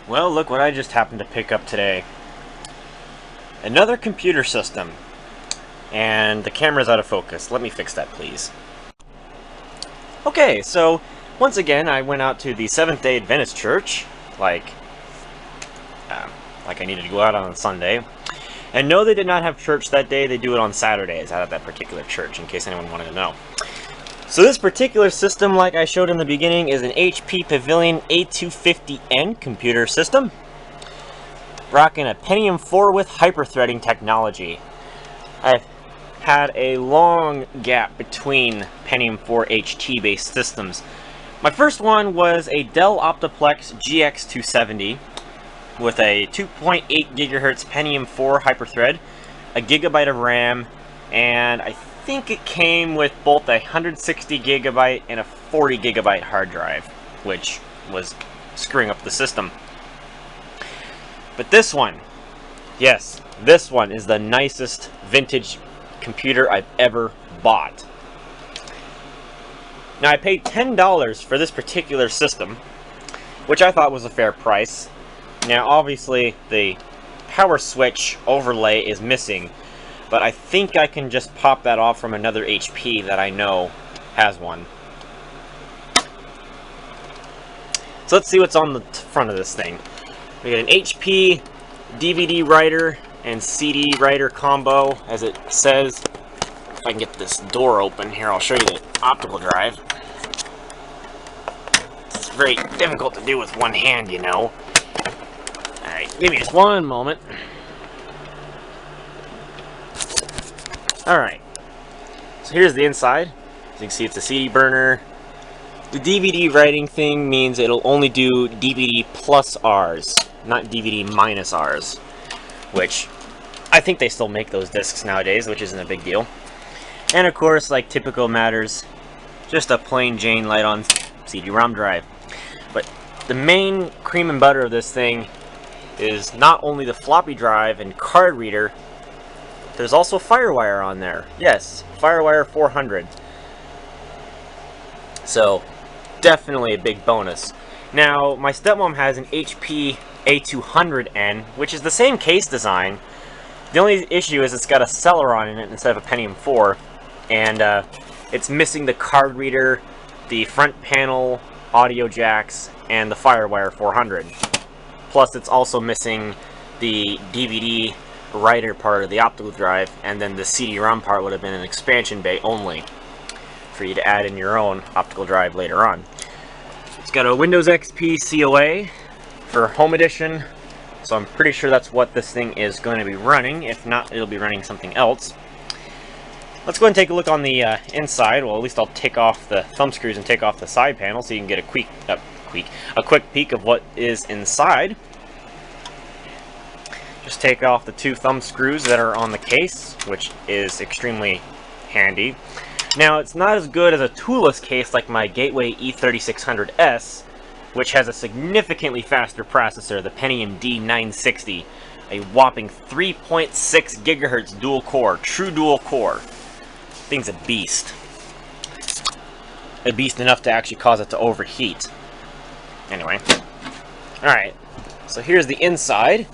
Well, look what I just happened to pick up today. Another computer system. And the camera's out of focus. Let me fix that, please. Okay, so once again, I went out to the Seventh-day Adventist Church, like I needed to go out on a Sunday. And no, they did not have church that day. They do it on Saturdays out at that particular church, in case anyone wanted to know. So this particular system, like I showed in the beginning, is an HP Pavilion a250n computer system. Rocking a Pentium 4 with hyper-threading technology. I've had a long gap between Pentium 4 HT-based systems. My first one was a Dell Optiplex GX270 with a 2.8 gigahertz Pentium 4 hyperthread, a gigabyte of RAM, and I think it came with both a 160 gigabyte and a 40 gigabyte hard drive, which was screwing up the system. But this one, yes, this one is the nicest vintage computer I've ever bought. Now, I paid $10 for this particular system, which I thought was a fair price. Now, obviously, the power switch overlay is missing, but I think I can just pop that off from another HP that I know has one. So let's see what's on the front of this thing. We got an HP DVD writer and CD writer combo, as it says. If I can get this door open here, I'll show you the optical drive. It's very difficult to do with one hand, you know. Alright, give me just one moment. Alright, so here's the inside. As you can see, it's a CD burner. The DVD writing thing means it'll only do DVD plus Rs, not DVD minus Rs, which I think they still make those discs nowadays, which isn't a big deal. And of course, like typical matters, just a plain Jane light-on CD-ROM drive. But the main cream and butter of this thing is not only the floppy drive and card reader, there's also Firewire on there. Yes, Firewire 400. So, definitely a big bonus. Now, my stepmom has an HP a200n, which is the same case design. The only issue is it's got a Celeron in it instead of a Pentium 4, and it's missing the card reader, the front panel audio jacks, and the Firewire 400. Plus, it's also missing the DVD writer part of the optical drive, and then the CD-ROM part would have been an expansion bay only for you to add in your own optical drive later on. It's got a Windows XP COA for Home Edition, so I'm pretty sure that's what this thing is going to be running. If not, it'll be running something else. Let's go ahead and take a look on the inside. Well, at least I'll take off the thumb screws and take off the side panel so you can get a quick peek of what is inside. Just take off the two thumb screws that are on the case, which is extremely handy. Now, it's not as good as a toolless case like my Gateway E3600S, which has a significantly faster processor, the Pentium D960, a whopping 3.6 gigahertz dual core, true dual core. Thing's a beast. A beast enough to actually cause it to overheat. Anyway, alright, so here's the inside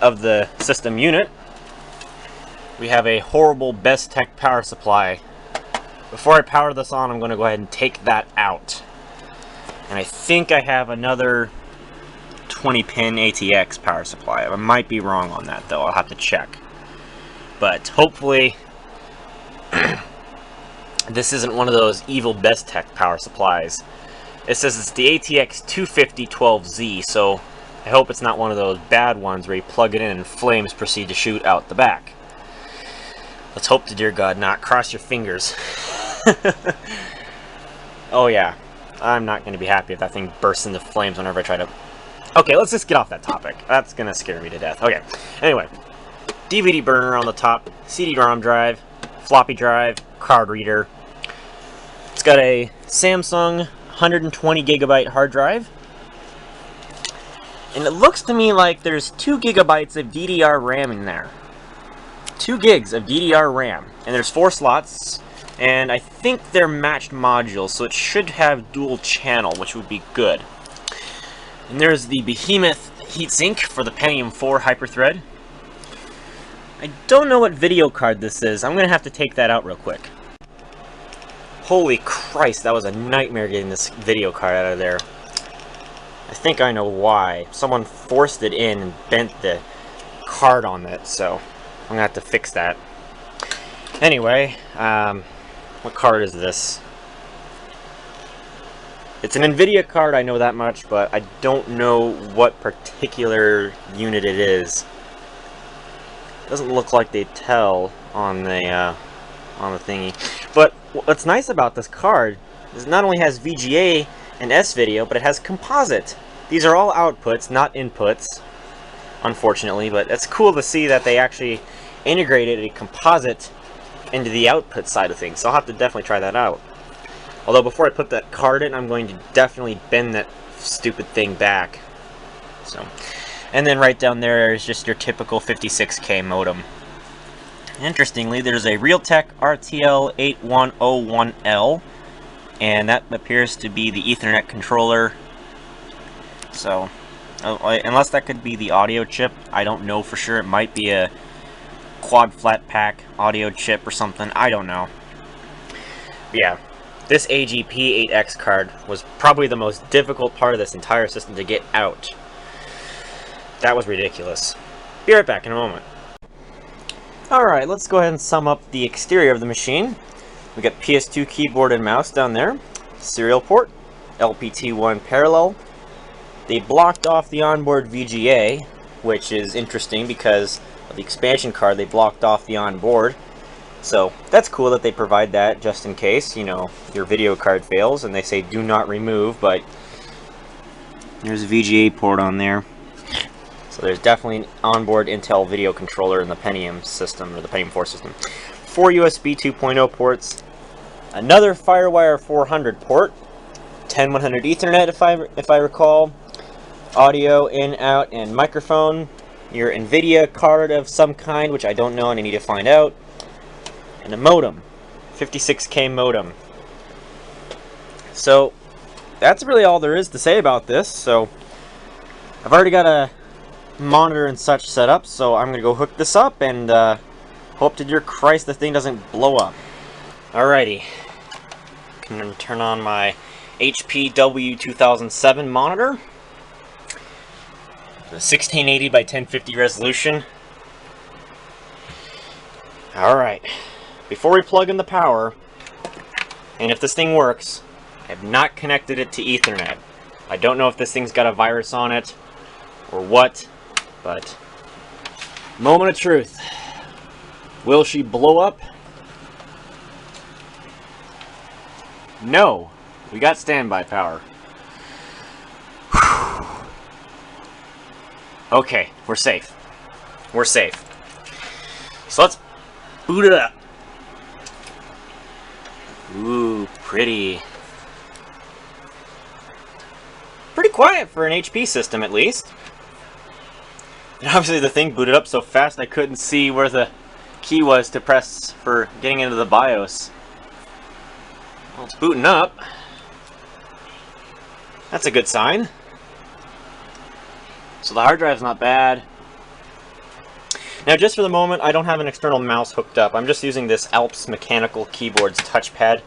of the system unit. We have a horrible Bestech power supply. Before I power this on, I'm going to go ahead and take that out. And I think I have another 20-pin ATX power supply. I might be wrong on that, though. I'll have to check. But hopefully, this isn't one of those evil Bestech power supplies. It says it's the ATX 250-12Z, so I hope it's not one of those bad ones where you plug it in and flames proceed to shoot out the back. Let's hope to dear God not. Cross your fingers. Oh yeah, I'm not going to be happy if that thing bursts into flames whenever I try to... Okay, let's just get off that topic. That's going to scare me to death. Okay, anyway. DVD burner on the top, CD-ROM drive, floppy drive, card reader. It's got a Samsung 120 gigabyte hard drive. And it looks to me like there's 2 gigabytes of DDR RAM in there. 2 gigs of DDR RAM. And there's 4 slots. And I think they're matched modules, so it should have dual channel, which would be good. And there's the behemoth heatsink for the Pentium 4 Hyperthread. I don't know what video card this is. I'm going to have to take that out real quick. Holy Christ, that was a nightmare getting this video card out of there. I think I know why. Someone forced it in and bent the card on it, so I'm going to have to fix that. Anyway, what card is this? It's an NVIDIA card, I know that much, but I don't know what particular unit it is. Doesn't look like they tell on the thingy. But what's nice about this card is it not only has VGA and S-Video, but it has composite. These are all outputs, not inputs, unfortunately, but it's cool to see that they actually integrated a composite into the output side of things, so I'll have to definitely try that out. Although before I put that card in, I'm going to definitely bend that stupid thing back. So, and then right down there is just your typical 56K modem. Interestingly, there's a Realtek RTL8101L, and that appears to be the Ethernet controller. So, unless that could be the audio chip, I don't know for sure. It might be a quad flat pack audio chip or something. I don't know. But yeah. This AGP8X card was probably the most difficult part of this entire system to get out. That was ridiculous. Be right back in a moment. Alright, let's go ahead and sum up the exterior of the machine. We got PS2 keyboard and mouse down there, serial port, LPT1 parallel. They blocked off the onboard VGA, which is interesting because of the expansion card, they blocked off the onboard. So that's cool that they provide that just in case, you know, your video card fails and they say do not remove, but there's a VGA port on there. So there's definitely an onboard Intel video controller in the Pentium system, or the Pentium 4 system. 4 USB 2.0 ports, another Firewire 400 port, 10100 Ethernet if I recall, audio in, out, and microphone, your NVIDIA card of some kind, which I don't know and I need to find out, and a modem, 56K modem. So that's really all there is to say about this. So I've already got a monitor and such set up, so I'm gonna go hook this up and hope to dear Christ the thing doesn't blow up. Alrighty, I'm gonna turn on my HP W2007 monitor, the 1680 by 1050 resolution. Alright. Before we plug in the power, and if this thing works, I have not connected it to Ethernet. I don't know if this thing's got a virus on it, or what, but moment of truth. Will she blow up? No. We got standby power. Okay, we're safe. We're safe. So let's boot it up. Ooh, pretty. Pretty quiet for an HP system, at least. And obviously the thing booted up so fast I couldn't see where the key was to press for getting into the BIOS. Well, it's booting up. That's a good sign. So the hard drive's not bad. Now, just for the moment, I don't have an external mouse hooked up. I'm just using this Alps Mechanical Keyboards touchpad,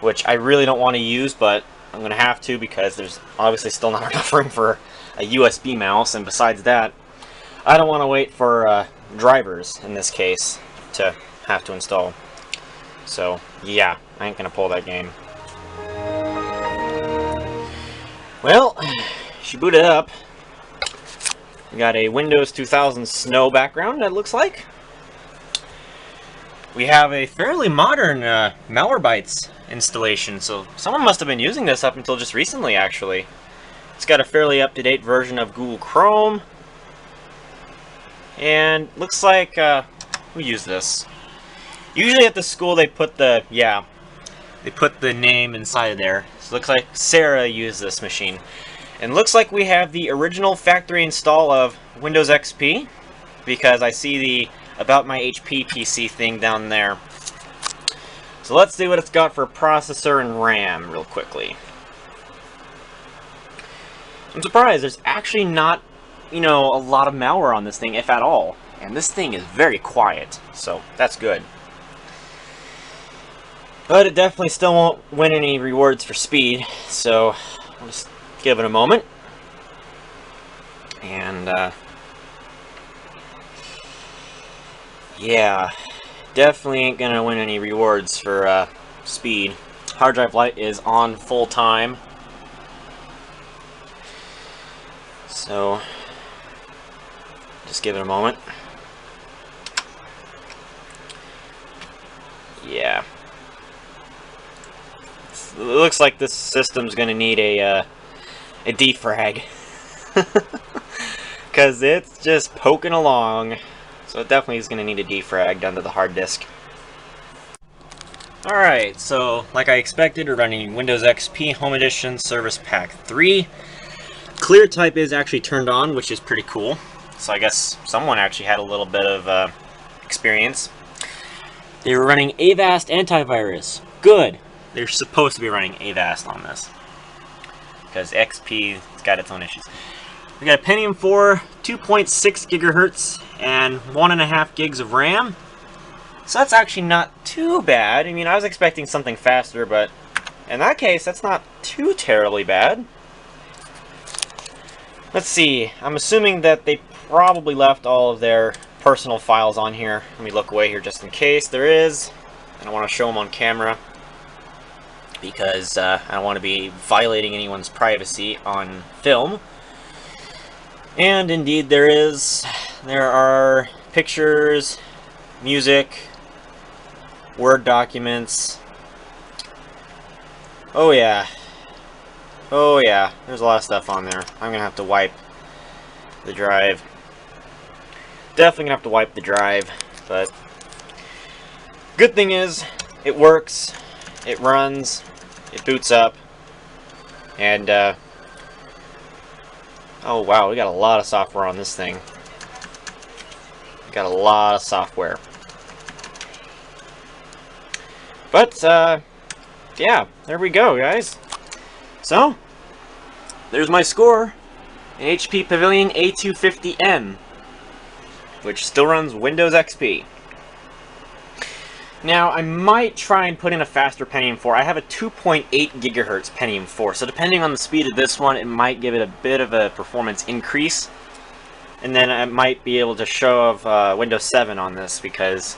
which I really don't want to use, but I'm going to have to because there's obviously still not enough room for a USB mouse, and besides that, I don't want to wait for drivers, in this case, to have to install. So, yeah, I ain't going to pull that game. Well, she booted up. We got a Windows 2000 Snow background, it looks like. We have a fairly modern Malwarebytes installation, so someone must have been using this up until just recently, actually. It's got a fairly up-to-date version of Google Chrome. And looks like, who used this? Usually at the school they put the, they put the name inside of there. So it looks like Sarah used this machine. And looks like we have the original factory install of Windows XP, because I see the About My HP PC thing down there. So let's see what it's got for processor and RAM real quickly. I'm surprised there's actually not you know, a lot of malware on this thing, if at all. And this thing is very quiet, so that's good. But it definitely still won't win any rewards for speed, so I'll just give it a moment. And, yeah, definitely ain't gonna win any rewards for speed. Hard drive light is on full time. So, just give it a moment. Yeah. It looks like this system's gonna need a defrag. Because it's just poking along. So it definitely is gonna need a defrag done to the hard disk. Alright, so like I expected, we're running Windows XP Home Edition Service Pack 3. Clear type is actually turned on, which is pretty cool. So I guess someone actually had a little bit of experience. They were running Avast antivirus. Good. They're supposed to be running Avast on this, because XP's got its own issues. We got a Pentium 4, 2.6 gigahertz, and 1.5 gigs of RAM. So that's actually not too bad. I mean, I was expecting something faster, but in that case, that's not too terribly bad. Let's see. I'm assuming that they probably left all of their personal files on here. Let me look away here just in case there is. I don't want to show them on camera, because I don't want to be violating anyone's privacy on film. And indeed there is. There are pictures, music, Word documents. Oh yeah. Oh yeah, there's a lot of stuff on there. I'm gonna have to wipe the drive. Definitely gonna have to wipe the drive, but good thing is it works. It runs, it boots up, and oh wow, we got a lot of software on this thing. We got a lot of software. But, yeah, there we go, guys. So, there's my score. An HP Pavilion a250n, which still runs Windows XP. Now, I might try and put in a faster Pentium 4. I have a 2.8 gigahertz Pentium 4, so depending on the speed of this one, it might give it a bit of a performance increase. And then I might be able to show Windows 7 on this, because,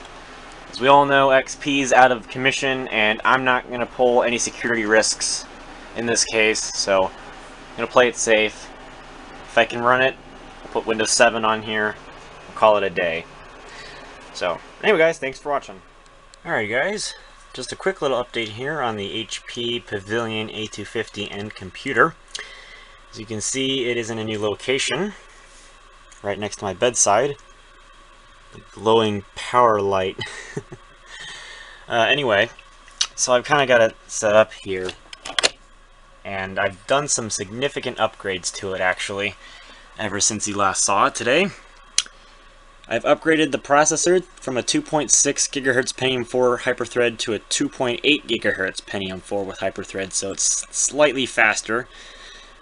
as we all know, XP's out of commission, and I'm not going to pull any security risks in this case, so I'm going to play it safe. If I can run it, I'll put Windows 7 on here, we'll call it a day. So, anyway guys, thanks for watching. Alright guys, just a quick little update here on the HP Pavilion a250n computer. As you can see, it is in a new location, right next to my bedside. The glowing power light. Anyway, so I've kind of got it set up here, and I've done some significant upgrades to it actually, ever since you last saw it today. I've upgraded the processor from a 2.6 gigahertz Pentium 4 hyperthread to a 2.8 gigahertz Pentium 4 with hyperthread, so it's slightly faster.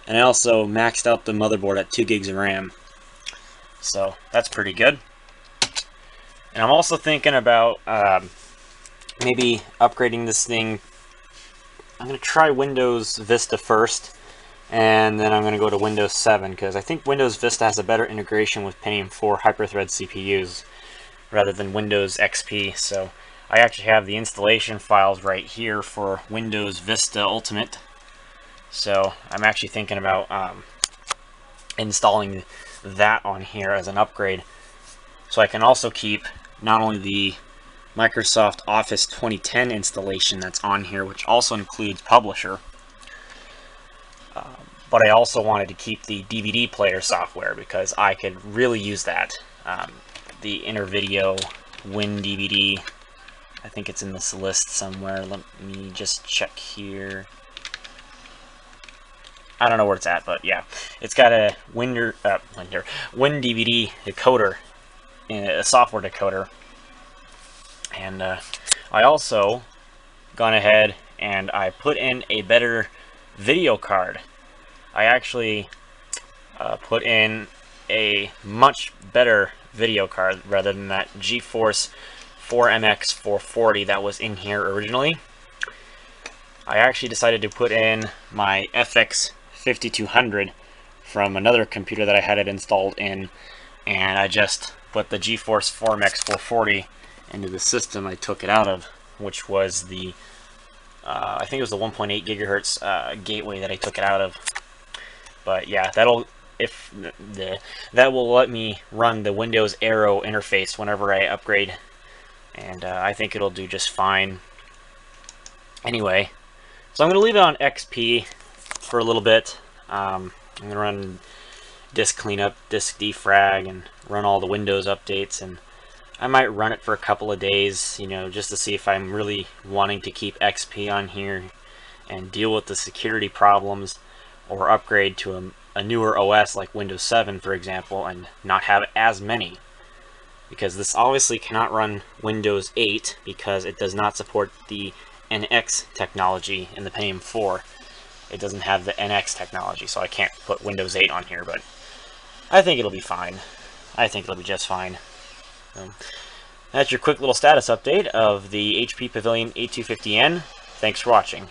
And I also maxed out the motherboard at 2 gigs of RAM. So that's pretty good. And I'm also thinking about maybe upgrading this thing. I'm going to try Windows Vista first, and then I'm going to go to Windows 7, because I think Windows Vista has a better integration with Pentium 4 hyperthread CPUs rather than Windows XP. So I actually have the installation files right here for Windows Vista Ultimate. So I'm actually thinking about installing that on here as an upgrade, so I can also keep not only the Microsoft Office 2010 installation that's on here, which also includes Publisher, but I also wanted to keep the DVD player software, because I could really use that. The InterVideo WinDVD, I think it's in this list somewhere. Let me just check here. I don't know where it's at, but yeah, it's got a WinDVD decoder, a software decoder, and I also gone ahead and I put in a better video card. I actually put in a much better video card rather than that GeForce 4MX 440 that was in here originally. I actually decided to put in my FX 5200 from another computer that I had it installed in, and I just put the GeForce 4MX 440 into the system I took it out of, which was the I think it was the 1.8 gigahertz gateway that I took it out of. But yeah, that will let me run the Windows Aero interface whenever I upgrade, and I think it'll do just fine. Anyway, so I'm going to leave it on XP for a little bit. I'm going to run disk cleanup, disk defrag, and run all the Windows updates, and I might run it for a couple of days, you know, just to see if I'm really wanting to keep XP on here and deal with the security problems, or upgrade to a newer OS like Windows 7, for example, and not have as many. Because this obviously cannot run Windows 8 because it does not support the NX technology in the Pentium 4. It doesn't have the NX technology, so I can't put Windows 8 on here, but I think it'll be fine. I think it'll be just fine. That's your quick little status update of the HP Pavilion a250n. Thanks for watching.